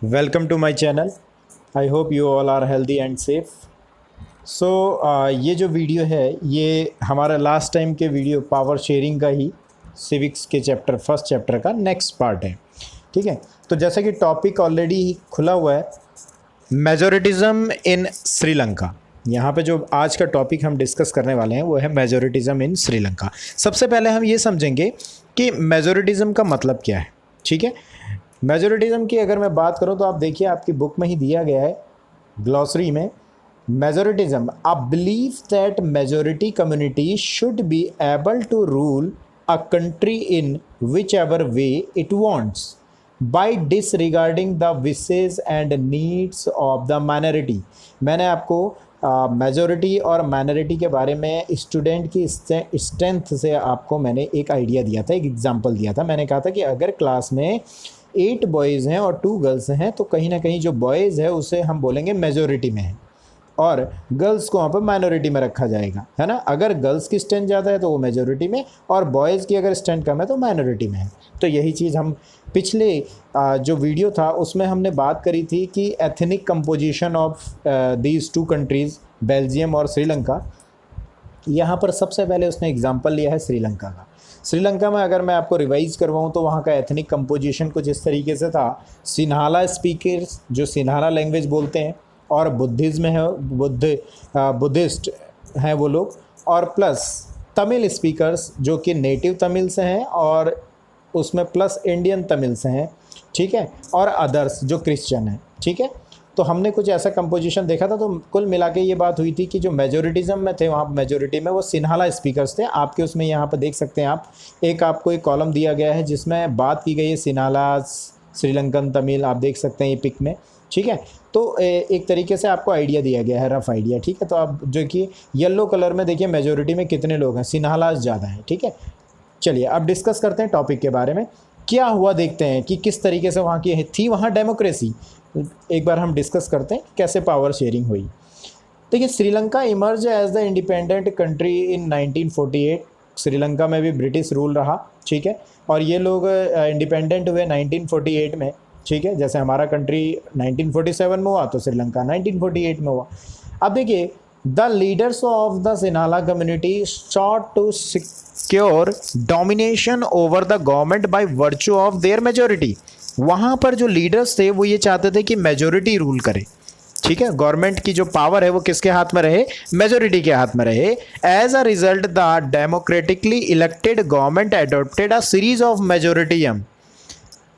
Welcome to my channel. I hope you all are healthy and safe. सो ये जो video है ये हमारा लास्ट टाइम के वीडियो पावर शेयरिंग का ही सिविक्स के फर्स्ट चैप्टर का नेक्स्ट पार्ट है। ठीक है, तो जैसा कि टॉपिक ऑलरेडी खुला हुआ है, मेजोरिटिज़म इन श्रीलंका। यहाँ पे जो आज का टॉपिक हम डिस्कस करने वाले हैं वो है मेजोरिटिज़म इन श्रीलंका। सबसे पहले हम ये समझेंगे कि मेजोरिटिज़म का मतलब क्या है। ठीक है, मेजोरिटिज़म की अगर मैं बात करूँ तो आप देखिए आपकी बुक में ही दिया गया है ग्लॉसरी में, majoritism a belief that majority community should be able to rule a country in which ever way it wants by disregarding the wishes and needs of the minority. मैंने आपको मेजोरिटी और minority के बारे में student की strength से आपको मैंने एक आइडिया दिया था, एक एग्जांपल दिया था। मैंने कहा था कि अगर क्लास में 8 बॉयज़ हैं और 2 गर्ल्स हैं तो कहीं ना कहीं जो बॉयज़ है उसे हम बोलेंगे मेजोरिटी में है और गर्ल्स को वहाँ पर माइनॉरिटी में रखा जाएगा, है ना। अगर गर्ल्स की स्ट्रेंथ ज़्यादा है तो वो मेजोरिटी में और बॉयज़ की अगर स्ट्रेंथ कम है तो माइनॉरिटी में है। तो यही चीज़ हम पिछले जो वीडियो था उसमें हमने बात करी थी कि ethnic composition of these 2 countries Belgium और श्रीलंका। यहाँ पर सबसे पहले उसने एग्जाम्पल लिया है श्रीलंका का। श्रीलंका में अगर मैं आपको रिवाइज करवाऊँ तो वहाँ का एथनिक कंपोजिशन कुछ इस तरीके से था। सिन्हाला स्पीकर्स जो सिन्हाला लैंग्वेज बोलते हैं और बुद्धिज़्म है, बुद्धिस्ट हैं वो लोग, और प्लस तमिल स्पीकर्स जो कि नेटिव तमिल से हैं और उसमें प्लस इंडियन तमिल से हैं। ठीक है, और अदर्स जो क्रिश्चियन हैं। ठीक है, तो हमने कुछ ऐसा कंपोजिशन देखा था। तो कुल मिला के ये बात हुई थी कि जो मेजोरिटिज़म में थे वहाँ मेजोरिटी में वो सिन्हाला स्पीकर्स थे। आपके उसमें यहाँ पर देख सकते हैं आप, एक आपको एक कॉलम दिया गया है जिसमें बात की गई है सिन्हाला श्रीलंकन तमिल, आप देख सकते हैं ये पिक में। ठीक है, तो एक तरीके से आपको आइडिया दिया गया है, रफ आइडिया। ठीक है, तो आप जो कि येलो कलर में देखिए मेजोरिटी में कितने लोग हैं, सिन्हाला ज़्यादा है। ठीक है, चलिए अब डिस्कस करते हैं टॉपिक के बारे में। क्या हुआ देखते हैं कि किस तरीके से वहाँ की थी वहाँ डेमोक्रेसी। एक बार हम डिस्कस करते हैं कैसे पावर शेयरिंग हुई। देखिए, Sri Lanka emerge as the independent country in 1948। Sri Lanka में भी ब्रिटिश रूल रहा। ठीक है, और ये लोग इंडिपेंडेंट हुए 1948 में। ठीक है, जैसे हमारा कंट्री 1947 में हुआ तो श्रीलंका 1948 में हुआ। अब देखिए, the leaders of the Sinhala community sought to secure domination over the government by virtue of their majority. वहाँ पर जो लीडर्स थे वो ये चाहते थे कि मेजोरिटी रूल करे। ठीक है, गवर्नमेंट की जो पावर है वो किसके हाथ में रहे, मेजोरिटी के हाथ में रहे। As a result the democratically elected government adopted a series of majoritarian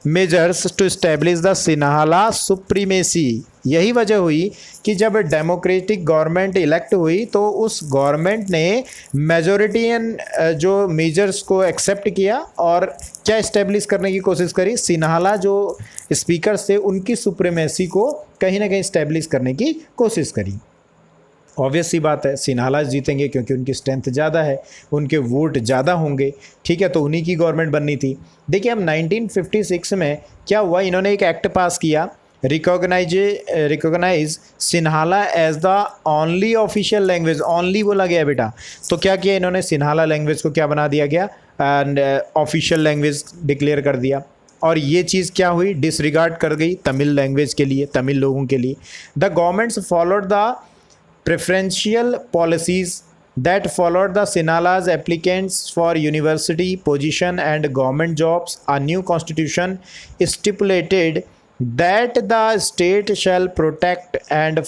measures to establish the Sinhala supremacy. यही वजह हुई कि जब डेमोक्रेटिक गवर्नमेंट इलेक्ट हुई तो उस गवर्नमेंट ने मेजोरिटियन जो मेजर्स को एक्सेप्ट किया और क्या इस्टेब्लिश करने की कोशिश करी, सिन्हाला जो स्पीकर्स थे उनकी सुप्रीमेसी को कहीं ना कहीं इस्टेब्लिश करने की कोशिश करी। ऑब्वियस सी बात है, सिन्हाला जीतेंगे क्योंकि उनकी स्ट्रेंथ ज़्यादा है, उनके वोट ज़्यादा होंगे। ठीक है, तो उन्हीं की गवर्नमेंट बननी थी। देखिए, अब 1956 में क्या हुआ, इन्होंने एक एक्ट पास किया, recognise Sinhala as the only official language. Only बोला गया बेटा, तो क्या किया इन्होंने, सिन्हाला लैंग्वेज को क्या बना दिया गया एंड ऑफिशियल लैंग्वेज डिक्लेयर कर दिया। और ये चीज़ क्या हुई, डिसरिगार्ड कर गई तमिल लैंग्वेज के लिए, तमिल लोगों के लिए। The governments followed the preferential policies that followed the Sinhala's applicants for university position and government jobs. A new constitution stipulated that the state shall protect and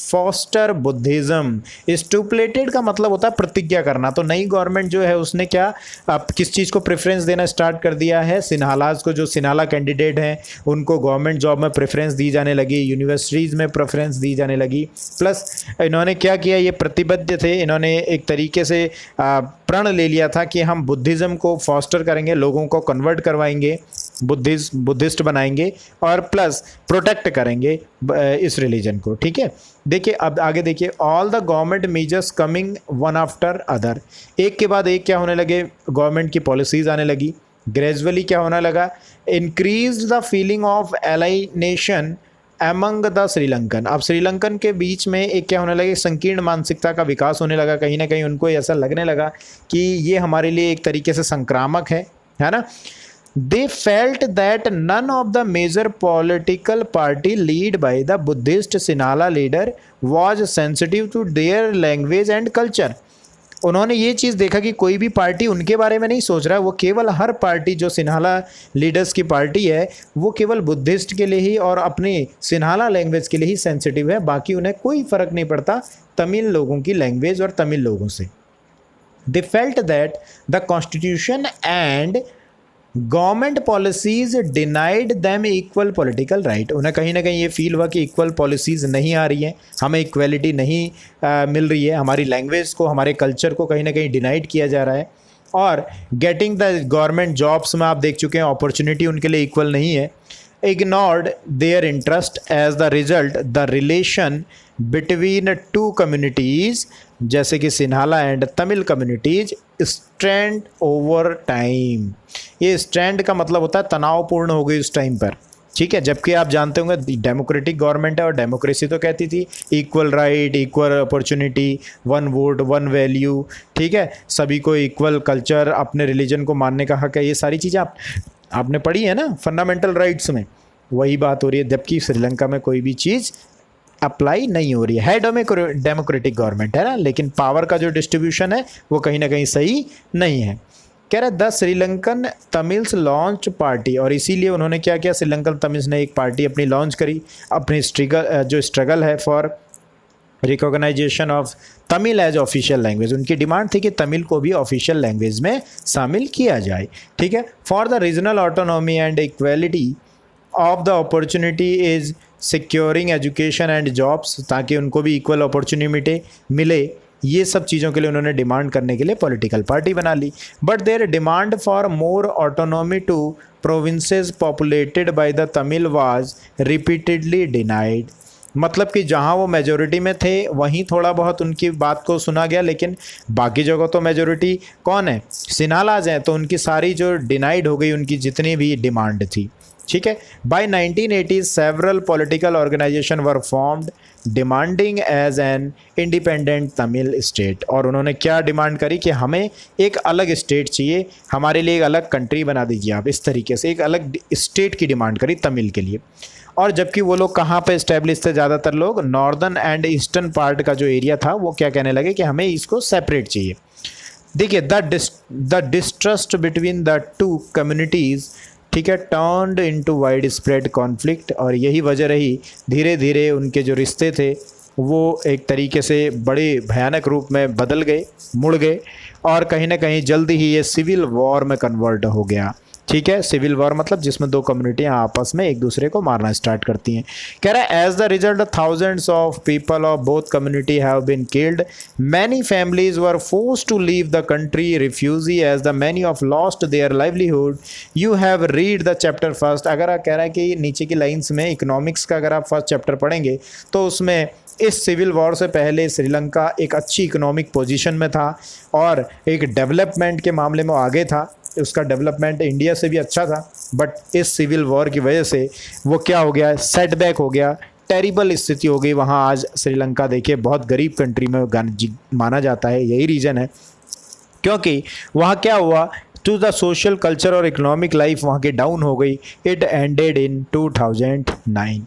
foster Buddhism. Stipulated का मतलब होता है प्रतिज्ञा करना। तो नई गवर्नमेंट जो है उसने क्या, अब किस चीज़ को प्रेफरेंस देना स्टार्ट कर दिया है, सिन्हालाज को। जो सिन्हाला कैंडिडेट हैं उनको गवर्नमेंट जॉब में प्रेफरेंस दी जाने लगी, यूनिवर्सिटीज़ में प्रेफरेंस दी जाने लगी। प्लस इन्होंने क्या किया, ये प्रतिबद्ध थे, इन्होंने एक तरीके से प्रण ले लिया था कि हम बुद्धिज़्म को फॉस्टर करेंगे, लोगों को कन्वर्ट करवाएंगे, बुद्धिस्ट बनाएंगे और प्लस प्रोटेक्ट करेंगे इस रिलीजन को। ठीक है, देखिए अब आगे देखिए, all the government measures coming one after other. एक के बाद एक क्या होने लगे, गवर्नमेंट की पॉलिसीज़ आने लगी। ग्रेजुअली क्या होने लगा, increase the feeling of alienation among the Sri Lankan. अब श्रीलंकन के बीच में एक क्या होने लगे, संकीर्ण मानसिकता का विकास होने लगा। कहीं ना कहीं उनको ऐसा लगने लगा कि ये हमारे लिए एक तरीके से संक्रामक है ना। They felt that none of the major political party led by the Buddhist Sinhala leader was sensitive to their language and culture. उन्होंने ये चीज़ देखा कि कोई भी पार्टी उनके बारे में नहीं सोच रहा है, वो केवल हर पार्टी जो सिन्हाला लीडर्स की पार्टी है वो केवल बुद्धिस्ट के लिए ही और अपने सिन्हाला लैंग्वेज के लिए ही सेंसिटिव है, बाकी उन्हें कोई फ़र्क नहीं पड़ता तमिल लोगों की लैंग्वेज और तमिल लोगों से. They felt that the constitution and government policies denied them equal political right. उन्हें कहीं ना कहीं ये फील हुआ कि इक्वल पॉलिसीज़ नहीं आ रही हैं, हमें इक्वलिटी नहीं मिल रही है, हमारी लैंग्वेज को, हमारे कल्चर को कहीं ना कहीं डिनाइड किया जा रहा है. और गेटिंग द गवर्नमेंट जॉब्स में आप देख चुके हैं अपॉर्चुनिटी उनके लिए इक्वल नहीं है. Ignored their interest. As the result the relation between two communities जैसे कि Sinhala and Tamil communities strained over time. ये स्ट्रेंड का मतलब होता है तनावपूर्ण हो गई उस टाइम पर, ठीक है. जबकि आप जानते होंगे डेमोक्रेटिक गवर्नमेंट है और डेमोक्रेसी तो कहती थी equal right, equal opportunity, one vote one value, ठीक है, सभी को इक्वल कल्चर, अपने रिलीजन को मानने का हक है. ये सारी चीज़ें आपने पढ़ी है ना फंडामेंटल राइट्स में, वही बात हो रही है. जबकि श्रीलंका में कोई भी चीज़ अप्लाई नहीं हो रही है डेमोक्रेटिक गवर्नमेंट है ना, लेकिन पावर का जो डिस्ट्रीब्यूशन है वो कहीं ना कहीं सही नहीं है. कह रहे the Sri Lankan Tamils launch party. और इसीलिए उन्होंने क्या किया, श्रीलंकन तमिल्स ने एक पार्टी अपनी लॉन्च करी, अपनी स्ट्रगल है for recognisation of Tamil as official language. उनकी डिमांड थी कि तमिल को भी ऑफिशियल लैंग्वेज में शामिल किया जाए, ठीक है. For the regional autonomy and equality of the opportunity is securing education and jobs, ताकि उनको भी इक्वल अपॉर्चुनिटी मिले. ये सब चीज़ों के लिए उन्होंने डिमांड करने के लिए पॉलिटिकल पार्टी बना ली. But their demand for more autonomy to provinces populated by the Tamil was repeatedly denied. मतलब कि जहाँ वो मेजोरिटी में थे वहीं थोड़ा बहुत उनकी बात को सुना गया, लेकिन बाकी जगह तो मेजोरिटी कौन है, सिन्हालाज हैं, तो उनकी सारी जो डिनाइड हो गई उनकी जितनी भी डिमांड थी, ठीक है. By 1980 several political organisation were formed demanding as an independent Tamil state. और उन्होंने क्या डिमांड करी कि हमें एक अलग स्टेट चाहिए, हमारे लिए एक अलग कंट्री बना दीजिए आप. इस तरीके से एक अलग स्टेट की डिमांड करी तमिल के लिए. और जबकि वो लोग कहाँ पे इस्टेब्लिश थे, ज़्यादातर लोग नॉर्दर्न एंड ईस्टर्न पार्ट का जो एरिया था वो क्या कहने लगे कि हमें इसको सेपरेट चाहिए. देखिए the distrust between the to communities, ठीक है, turned into wide spread conflict. और यही वजह रही धीरे धीरे उनके जो रिश्ते थे वो एक तरीके से बड़े भयानक रूप में बदल गए, मुड़ गए, और कहीं ना कहीं जल्दी ही ये सिविल वॉर में कन्वर्ट हो गया, ठीक है. सिविल वॉर मतलब जिसमें दो कम्युनिटियाँ आपस में एक दूसरे को मारना स्टार्ट करती हैं. कह रहा है as the result thousands of people of both community have been killed, many families were forced to leave the country refugee as the many of lost their livelihood. You have read the chapter first. अगर आप कह रहा है कि नीचे की lines में economics का अगर आप फर्स्ट चैप्टर पढ़ेंगे तो उसमें इस सिविल वॉर से पहले श्रीलंका एक अच्छी इकोनॉमिक पोजीशन में था और एक डेवलपमेंट के मामले में आगे था. उसका डेवलपमेंट इंडिया से भी अच्छा था, बट इस सिविल वॉर की वजह से वो क्या हो गया, सेटबैक हो गया, टेरिबल स्थिति हो गई. वहाँ आज श्रीलंका देखिए बहुत गरीब कंट्री में माना जाता है. यही रीज़न है क्योंकि वहाँ क्या हुआ, टू द सोशल कल्चर और इकोनॉमिक लाइफ वहाँ की डाउन हो गई. It ended in 2009.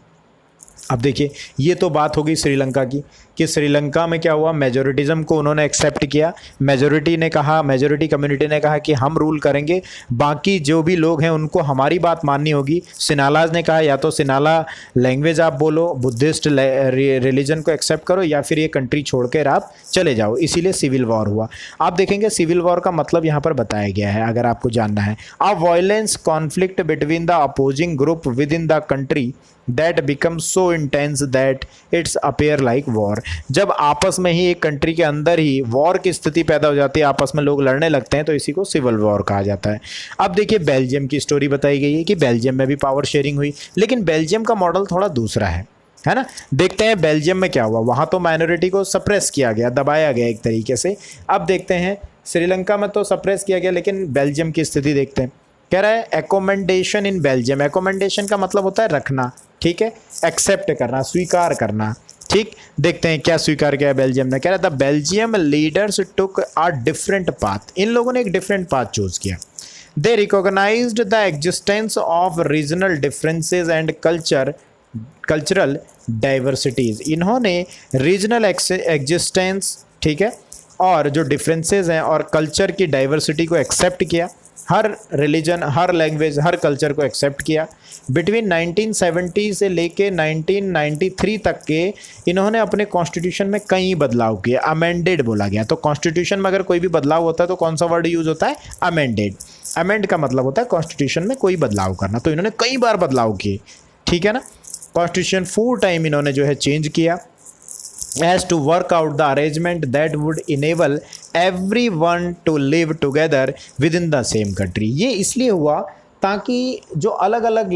अब देखिए ये तो बात हो गई श्रीलंका की कि श्रीलंका में क्या हुआ, मेजोरिटिज़म को उन्होंने एक्सेप्ट किया. मेजोरिटी कम्युनिटी ने कहा कि हम रूल करेंगे, बाकी जो भी लोग हैं उनको हमारी बात माननी होगी. सिन्हालाज ने कहा या तो सिन्हाला लैंग्वेज आप बोलो, बुद्धिस्ट रिलीजन को एक्सेप्ट करो, या फिर ये कंट्री छोड़ कर आप चले जाओ. इसीलिए सिविल वॉर हुआ. आप देखेंगे सिविल वॉर का मतलब यहाँ पर बताया गया है अगर आपको जानना है. A violence conflict between the opposing group with in the country that becomes so intense that it's appear like war. जब आपस में ही एक कंट्री के अंदर ही वॉर की स्थिति पैदा हो जाती है, आपस में लोग लड़ने लगते हैं, तो इसी को सिविल वॉर कहा जाता है. अब देखिए बेल्जियम की स्टोरी बताई गई है कि बेल्जियम में भी पावर शेयरिंग हुई, लेकिन बेल्जियम का मॉडल थोड़ा दूसरा है ना. देखते हैं बेल्जियम में क्या हुआ. वहाँ तो माइनॉरिटी को सप्रेस किया गया, दबाया गया एक तरीके से. अब देखते हैं श्रीलंका में तो सप्रेस किया गया, लेकिन बेल्जियम की स्थिति देखते हैं. कह रहा है एकोमेंडेशन इन बेल्जियम. एकोमेंडेशन का मतलब होता है रखना, ठीक है, एक्सेप्ट करना, स्वीकार करना, ठीक. देखते हैं क्या स्वीकार किया बेल्जियम ने. कह रहा था Belgium leaders took a different path. इन लोगों ने एक डिफरेंट पाथ चूज किया. They recognised the existence of regional differences and cultural diversities. इन्होंने रीजनल एग्जिस्टेंस, ठीक है, और जो डिफरेंसेस हैं और कल्चर की डाइवर्सिटी को एक्सेप्ट किया, हर रिलीजन, हर लैंग्वेज, हर कल्चर को एक्सेप्ट किया। बिटवीन 1970 से लेके 1993 तक के इन्होंने अपने कॉन्स्टिट्यूशन में कई बदलाव किए, अमेंडेड बोला गया। तो कॉन्स्टिट्यूशन में अगर कोई भी बदलाव होता है तो कौन सा वर्ड यूज़ होता है? अमेंडेड। अमेंड का मतलब होता है कॉन्स्टिट्यूशन में कोई बदलाव करना, तो इन्होंने कई बार बदलाव किए, ठीक है ना। कॉन्स्टिट्यूशन 4 टाइम इन्होंने जो है चेंज किया, as to work out the arrangement that would enable everyone to live together within the same country। ये इसलिए हुआ ताकि जो अलग अलग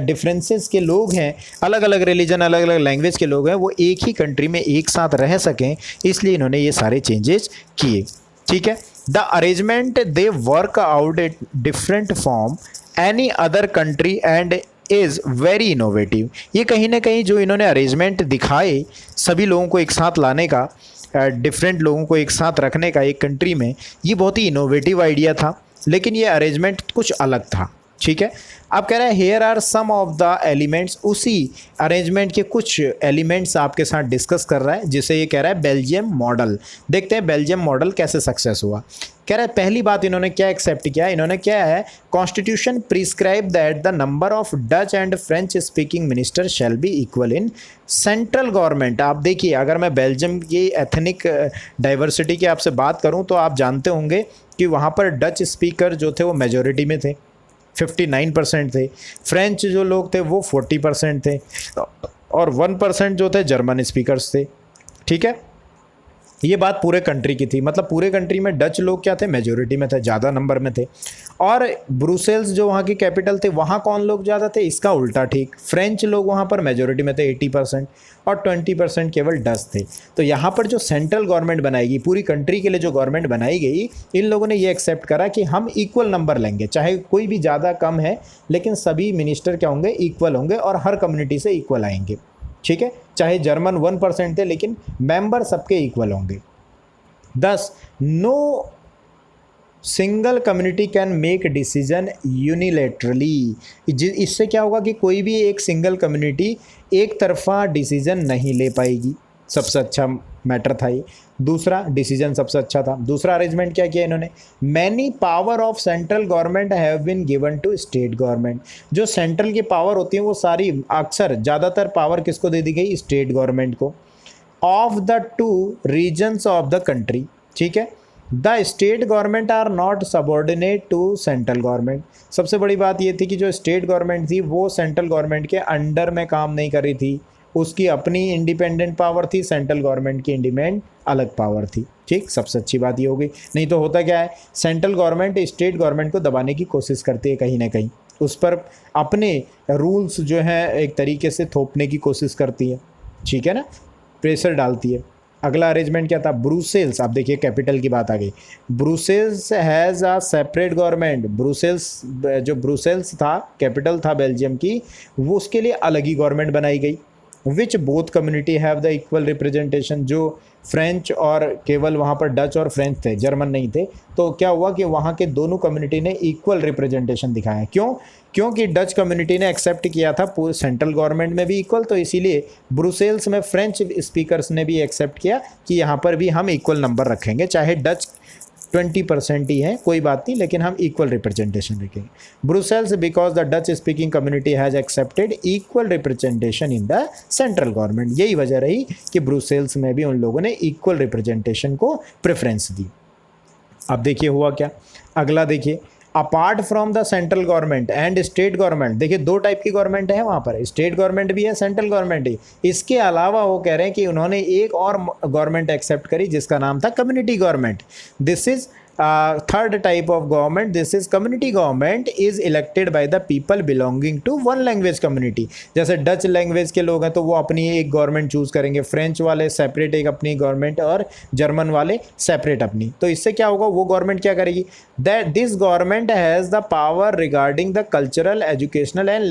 डिफरेंसेस के लोग हैं, अलग अलग रिलीजन, अलग अलग लैंग्वेज के लोग हैं, वो एक ही कंट्री में एक साथ रह सकें, इसलिए इन्होंने ये सारे चेंजेस किए, ठीक है। The arrangement they work out at different form any other country and is very innovative. ये कहीं ना कहीं जो इन्होंने अरेंजमेंट दिखाए सभी लोगों को एक साथ लाने का, डिफरेंट लोगों को एक साथ रखने का एक कंट्री में, ये बहुत ही इनोवेटिव आइडिया था, लेकिन ये अरेंजमेंट कुछ अलग था, ठीक है। आप कह रहे हैं here are some of the elements, उसी अरेंजमेंट के कुछ एलिमेंट्स आपके साथ डिस्कस कर रहा है, जिसे ये कह रहा है बेल्जियम मॉडल। देखते हैं बेल्जियम मॉडल कैसे सक्सेस हुआ। कह रहा है पहली बात इन्होंने क्या एक्सेप्ट किया, इन्होंने क्या है, constitution prescribe that the number of Dutch and French speaking minister shall be equal in central government. आप देखिए, अगर मैं बेल्जियम की एथनिक डाइवर्सिटी की आपसे बात करूं तो आप जानते होंगे कि वहाँ पर डच स्पीकर जो थे वो मेजोरिटी में थे, 59% थे। फ्रेंच जो लोग थे वो 40% थे, और 1% जो थे जर्मन स्पीकर्स थे, ठीक है। ये बात पूरे कंट्री की थी, मतलब पूरे कंट्री में डच लोग क्या थे, मेजोरिटी में थे, ज़्यादा नंबर में थे। और ब्रुसेल्स जो वहाँ की कैपिटल थे, वहाँ कौन लोग ज़्यादा थे, इसका उल्टा ठीक, फ्रेंच लोग वहाँ पर मेजोरिटी में थे 80%, और 20% केवल डच थे। तो यहाँ पर जो सेंट्रल गवर्नमेंट बनाएगी, पूरी कंट्री के लिए जो गवर्नमेंट बनाई गई, इन लोगों ने ये एक्सेप्ट करा कि हम इक्वल नंबर लेंगे, चाहे कोई भी ज़्यादा कम है, लेकिन सभी मिनिस्टर क्या होंगे, इक्वल होंगे, और हर कम्युनिटी से इक्वल आएंगे, ठीक है। चाहे जर्मन 1% थे, लेकिन मेंबर सबके इक्वल होंगे। 10 no single community can make decision unilaterally. इससे क्या होगा कि कोई भी एक सिंगल कम्युनिटी एक तरफा डिसीजन नहीं ले पाएगी। सबसे अच्छा मैटर था ये। दूसरा डिसीजन सबसे अच्छा था। दूसरा अरेंजमेंट क्या किया इन्होंने, many power of central government have been given to state government. जो सेंट्रल की पावर होती है वो सारी, अक्सर ज़्यादातर पावर किसको दे दी गई, स्टेट गवर्नमेंट को, of the 2 regions of the country, ठीक है। The state government are not subordinate to central government. सबसे बड़ी बात ये थी कि जो स्टेट गवर्नमेंट थी वो सेंट्रल गवर्नमेंट के अंडर में काम नहीं कर रही थी, उसकी अपनी इंडिपेंडेंट पावर थी, सेंट्रल गवर्नमेंट की इंडिपेंडेंट अलग पावर थी, ठीक। सबसे अच्छी बात ये हो गई। नहीं तो होता क्या है, सेंट्रल गवर्नमेंट स्टेट गवर्नमेंट को दबाने की कोशिश करती है, कहीं ना कहीं उस पर अपने रूल्स जो हैं एक तरीके से थोपने की कोशिश करती है, ठीक है ना, प्रेशर डालती है। अगला अरेंजमेंट क्या था, ब्रुसेल्स। आप देखिए कैपिटल की बात आ गई। Brussels has a separate government. Brussels, जो ब्रुसेल्स था, कैपिटल था बेल्जियम की, वो उसके लिए अलग ही गवर्नमेंट बनाई गई। Which both community have the equal representation. जो फ्रेंच और केवल वहाँ पर डच और फ्रेंच थे, जर्मन नहीं थे। तो क्या हुआ कि वहाँ के दोनों कम्युनिटी ने इक्वल रिप्रेजेंटेशन दिखाया। क्यों? क्योंकि डच कम्युनिटी ने एक्सेप्ट किया था पूरे सेंट्रल गवर्नमेंट में भी इक्वल, तो इसीलिए ब्रुसेल्स में फ्रेंच स्पीकर्स ने भी एक्सेप्ट किया कि यहाँ पर भी हम इक्वल नंबर रखेंगे, चाहे डच 20% ही है, कोई बात नहीं, लेकिन हम इक्वल रिप्रेजेंटेशन रखेंगे। Brussels because the Dutch speaking community has accepted equal representation in the central government. यही वजह रही कि ब्रुसेल्स में भी उन लोगों ने इक्वल रिप्रेजेंटेशन को प्रेफरेंस दी। अब देखिए हुआ क्या, अगला देखिए, apart from the central government and state government. देखिए 2 टाइप की गवर्नमेंट है वहाँ पर, स्टेट गवर्नमेंट भी है, सेंट्रल गवर्नमेंट भी। इसके अलावा वो कह रहे हैं कि उन्होंने एक और गवर्नमेंट एक्सेप्ट करी जिसका नाम था community government. This is third type of government, this is community government is elected by the people belonging to one language community. जैसे डच लैंग्वेज के लोग हैं तो वो अपनी एक गवर्नमेंट चूज़ करेंगे, फ्रेंच वाले सेपरेट एक अपनी गवर्नमेंट, और जर्मन वाले सेपरेट अपनी। तो इससे क्या होगा, वो गवर्नमेंट क्या करेगी, that this government has the power regarding the cultural, educational and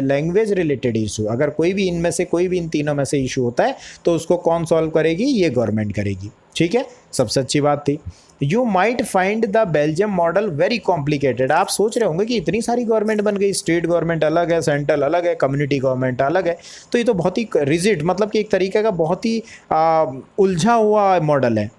language related issue. अगर कोई भी इनमें से, कोई भी इन तीनों में से इशू होता है तो उसको कौन सॉल्व करेगी, ये गवर्नमेंट करेगी। ठीक है, सबसे अच्छी बात थी। You might find the Belgium model very complicated. आप सोच रहे होंगे कि इतनी सारी गवर्नमेंट बन गई, स्टेट गवर्नमेंट अलग है, सेंट्रल अलग है, कम्युनिटी गवर्नमेंट अलग है, तो ये तो बहुत ही रिजिड, मतलब कि एक तरीके का बहुत ही उलझा हुआ मॉडल है।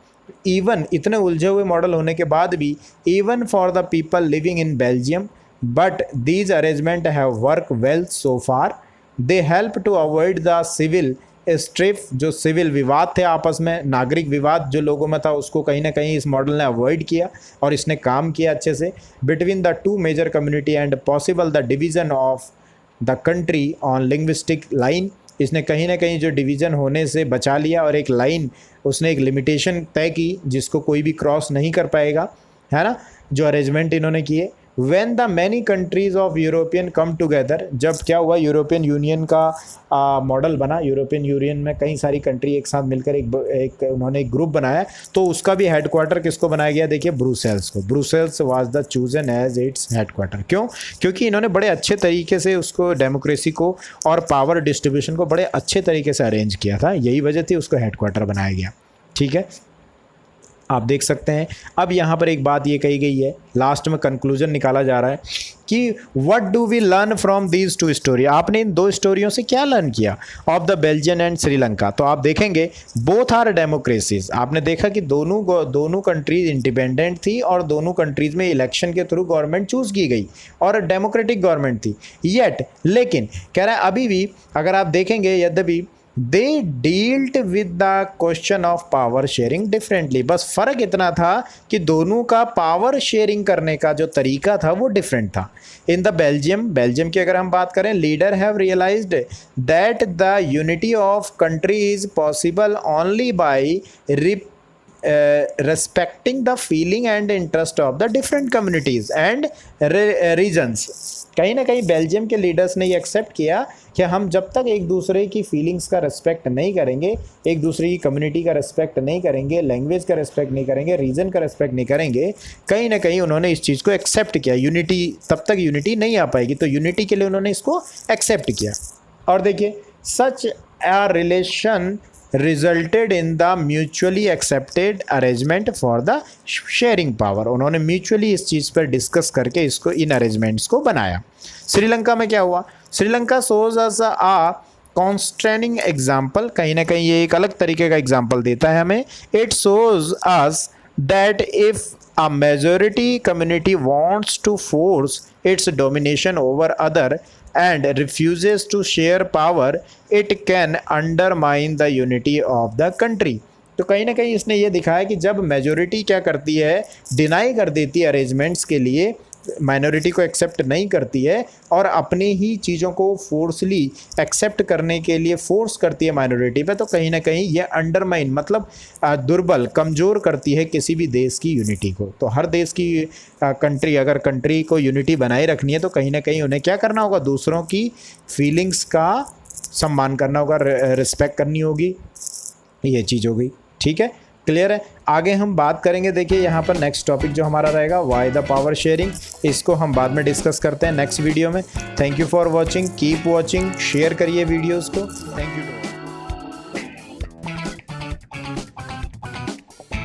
इवन इतने उलझे हुए मॉडल होने के बाद भी, even for the people living in Belgium, but these arrangement have work well so far. They help to avoid the civil strife, जो सिविल विवाद थे आपस में, नागरिक विवाद जो लोगों में था, उसको कहीं ना कहीं इस मॉडल ने अवॉइड किया और इसने काम किया अच्छे से। Between the two major community and possible the division of the country on linguistic line, इसने कहीं ना कहीं जो डिवीज़न होने से बचा लिया और एक लाइन, उसने एक लिमिटेशन तय की जिसको कोई भी क्रॉस नहीं कर पाएगा, है ना, जो अरेंजमेंट इन्होंने किए। When the many countries of European come together, जब क्या हुआ, यूरोपियन यूनियन का मॉडल बना, यूरोपियन यूनियन में कई सारी कंट्री एक साथ मिलकर एक उन्होंने एक ग्रुप बनाया, तो उसका भी हेडक्वार्टर किसको बनाया गया, देखिए ब्रुसेल्स को। Brussels was the chosen as its headquarter. क्यों? क्योंकि इन्होंने बड़े अच्छे तरीके से उसको, डेमोक्रेसी को और पावर डिस्ट्रीब्यूशन को बड़े अच्छे तरीके से अरेंज किया था, यही वजह थी उसको हेडक्वार्टर बनाया गया। ठीक है, आप देख सकते हैं। अब यहाँ पर एक बात ये कही गई है, लास्ट में कंक्लूजन निकाला जा रहा है कि what do we learn from these two story. आपने इन दो स्टोरियों से क्या लर्न किया, of the Belgian and Sri Lanka. तो आप देखेंगे बोथ आर डेमोक्रेसीज। आपने देखा कि दोनों कंट्रीज इंडिपेंडेंट थी और दोनों कंट्रीज में इलेक्शन के थ्रू गवर्नमेंट चूज की गई और डेमोक्रेटिक गवर्नमेंट थी। येट, लेकिन कह रहा है अभी भी अगर आप देखेंगे, यद्यपि they dealt with the question of power sharing differently. बस फ़र्क इतना था कि दोनों का पावर शेयरिंग करने का जो तरीका था वो डिफरेंट था। इन द बेल्जियम की अगर हम बात करें, leader have realised that the unity of country is possible only by respecting the feeling and interest of the different communities and regions। कहीं ना कहीं बेल्जियम के लीडर्स ने ये एक्सेप्ट किया कि हम जब तक एक दूसरे की फीलिंग्स का रिस्पेक्ट नहीं करेंगे, एक दूसरे की कम्युनिटी का रिस्पेक्ट नहीं करेंगे, लैंग्वेज का रिस्पेक्ट नहीं करेंगे, रीजन का रिस्पेक्ट नहीं करेंगे, कहीं ना कहीं उन्होंने इस चीज़ को एक्सेप्ट किया। यूनिटी, तब तक यूनिटी नहीं आ पाएगी, तो यूनिटी के लिए उन्होंने इसको एक्सेप्ट किया। और देखिए, such a relation resulted in the mutually accepted arrangement for the sharing power. उन्होंने म्यूचुअली इस चीज़ पर डिस्कस करके इसको, इन अरेंजमेंट्स को बनाया। श्रीलंका में क्या हुआ, श्रीलंका शोज अस आ कॉन्स्ट्रेनिंग एग्जाम्पल। कहीं ना कहीं ये एक अलग तरीके का एग्जाम्पल देता है हमें। It shows us that if a majority community wants to force its domination over other and refuses to share power, it can undermine the unity of the country। तो कहीं ना कहीं इसने ये दिखाया कि जब मेजोरिटी क्या करती है, डिनाई कर देती है अरेंजमेंट्स के लिए, माइनॉरिटी को एक्सेप्ट नहीं करती है और अपनी ही चीज़ों को फोर्सली एक्सेप्ट करने के लिए फोर्स करती है माइनॉरिटी पे, तो कहीं ना कहीं ये अंडरमाइन, मतलब दुर्बल, कमज़ोर करती है किसी भी देश की यूनिटी को। तो हर देश की कंट्री, अगर कंट्री को यूनिटी बनाए रखनी है तो कहीं ना कहीं उन्हें क्या करना होगा, दूसरों की फीलिंग्स का सम्मान करना होगा, रिस्पेक्ट करनी होगी, ये चीज़ हो गई। ठीक है, क्लियर है। आगे हम बात करेंगे, देखिए यहाँ पर नेक्स्ट टॉपिक जो हमारा रहेगा, वाई द पावर शेयरिंग, इसको हम बाद में डिस्कस करते हैं नेक्स्ट वीडियो में। Thank you for watching, keep watching, share करिए वीडियोज़ को। Thank you.